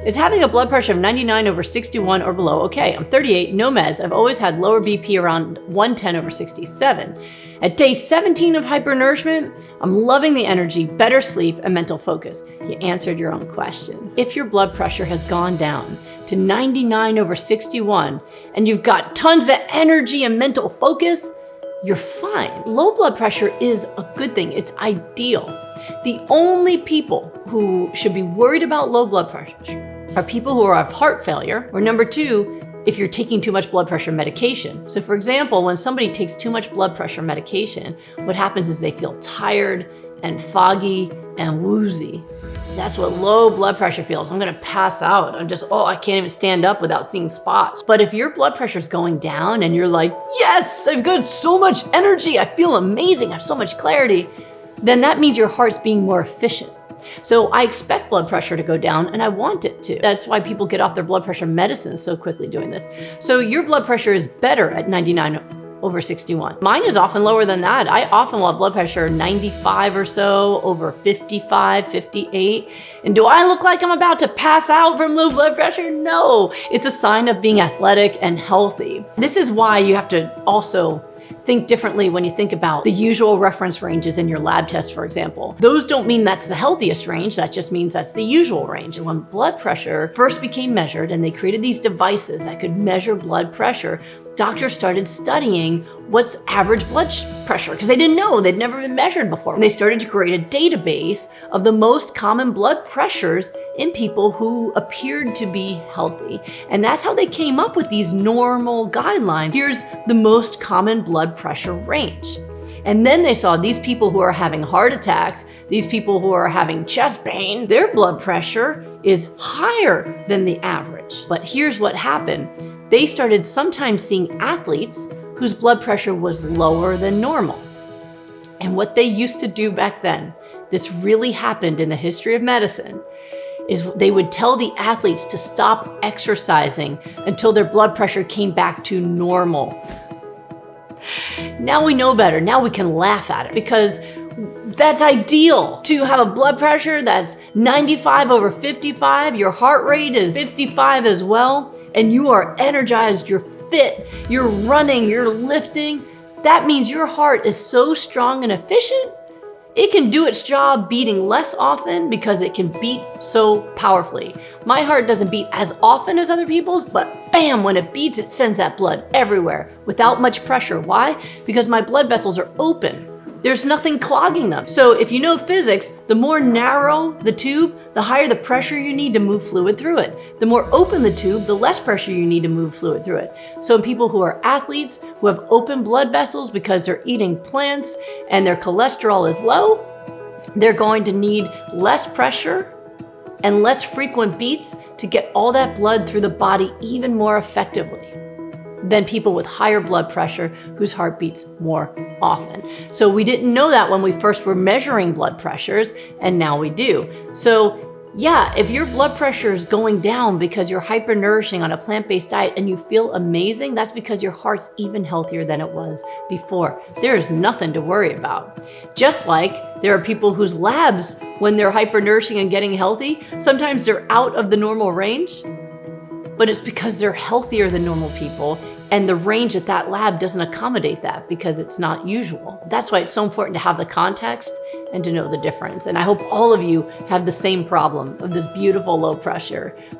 Is having a blood pressure of 99/61 or below okay? I'm 38, no meds. I've always had lower BP around 110/67. At day 17 of hypernourishment, I'm loving the energy, better sleep, and mental focus. You answered your own question. If your blood pressure has gone down to 99/61 and you've got tons of energy and mental focus, you're fine. Low blood pressure is a good thing. It's ideal. The only people who should be worried about low blood pressure are people who have heart failure, or number two, if you're taking too much blood pressure medication. So for example, when somebody takes too much blood pressure medication, what happens is they feel tired and foggy and woozy. That's what low blood pressure feels. I'm gonna pass out. I can't even stand up without seeing spots. But if your blood pressure's going down and you're like, yes, I've got so much energy, I feel amazing, I have so much clarity, then that means your heart's being more efficient. So I expect blood pressure to go down, and I want it to. That's why people get off their blood pressure medicine so quickly doing this. So your blood pressure is better at 99/61. Mine is often lower than that. I often will have blood pressure 95 or so, over 55, 58. And do I look like I'm about to pass out from low blood pressure? No, it's a sign of being athletic and healthy. This is why you have to also think differently when you think about the usual reference ranges in your lab tests, for example. Those don't mean that's the healthiest range, that just means that's the usual range. And when blood pressure first became measured and they created these devices that could measure blood pressure, doctors started studying what's average blood pressure, because they didn't know, they'd never been measured before. And they started to create a database of the most common blood pressures in people who appeared to be healthy. And that's how they came up with these normal guidelines. Here's the most common blood pressure range. And then they saw these people who are having heart attacks, these people who are having chest pain, their blood pressure is higher than the average. But here's what happened. They started sometimes seeing athletes whose blood pressure was lower than normal. And what they used to do back then, this really happened in the history of medicine, is they would tell the athletes to stop exercising until their blood pressure came back to normal. Now we know better. Now we can laugh at it because that's ideal to have a blood pressure that's 95/55. Your heart rate is 55 as well, and you are energized, you're fit, you're running, you're lifting. That means your heart is so strong and efficient, it can do its job beating less often because it can beat so powerfully. My heart doesn't beat as often as other people's, but bam, when it beats, it sends that blood everywhere without much pressure. Why? Because my blood vessels are open. There's nothing clogging them. So if you know physics, the more narrow the tube, the higher the pressure you need to move fluid through it. The more open the tube, the less pressure you need to move fluid through it. So in people who are athletes, who have open blood vessels because they're eating plants and their cholesterol is low, they're going to need less pressure and less frequent beats to get all that blood through the body even more effectively than people with higher blood pressure whose heart beats more often. So we didn't know that when we first were measuring blood pressures, and now we do. So yeah, if your blood pressure is going down because you're hypernourishing on a plant-based diet and you feel amazing, that's because your heart's even healthier than it was before. There's nothing to worry about. Just like there are people whose labs, when they're hypernourishing and getting healthy, sometimes they're out of the normal range, but it's because they're healthier than normal people, and the range at that lab doesn't accommodate that because it's not usual. That's why it's so important to have the context and to know the difference. And I hope all of you have the same problem of this beautiful low pressure.